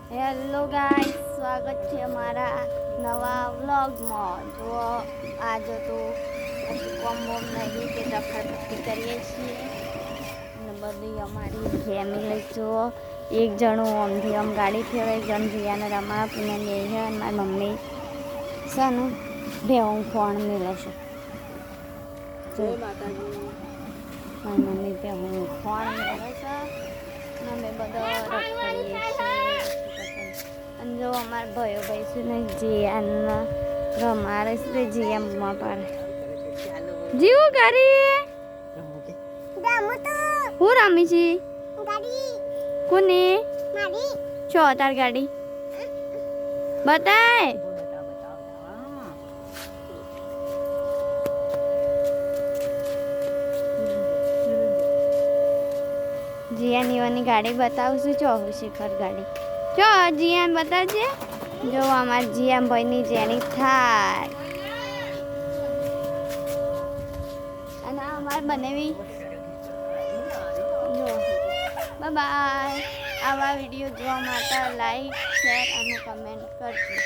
Hello guys, સ્વાગત છે અમારા નવા વ્લોગમાં. જો આજે તો પછી કોમ નહીં કે રખડપટ્ટી કરીએ છીએ અને બધી અમારી ફેમિલી જો એક જણું આમથી આમ ગાડી ફેરવે, એક જણ જીયાને રમા પીને લે છે અને મારી મમ્મી શાનું ભેવું ખોણ મેળે છે. મારી મમ્મી ભેવું ખોણ મેળે છે. અમે બધા રખડીએ છીએ અને જો અમારા ભાઈ છે ને જીયાન રમાડે છે, જીયામાં પાડે જીવું કરી હું રમી છી કોને છો તાર ગાડી બતાય જીયાની ગાડી બતાવશું. ચો શિખર ગાડી ચો જીયાન બતાવજે. જો અમારા જીયાન ભાઈની જેની થાય અને અમારે બનેવી. જો બાય. આવા વિડીયો જોવા માટે લાઈક, શેર અને કમેન્ટ કરજો.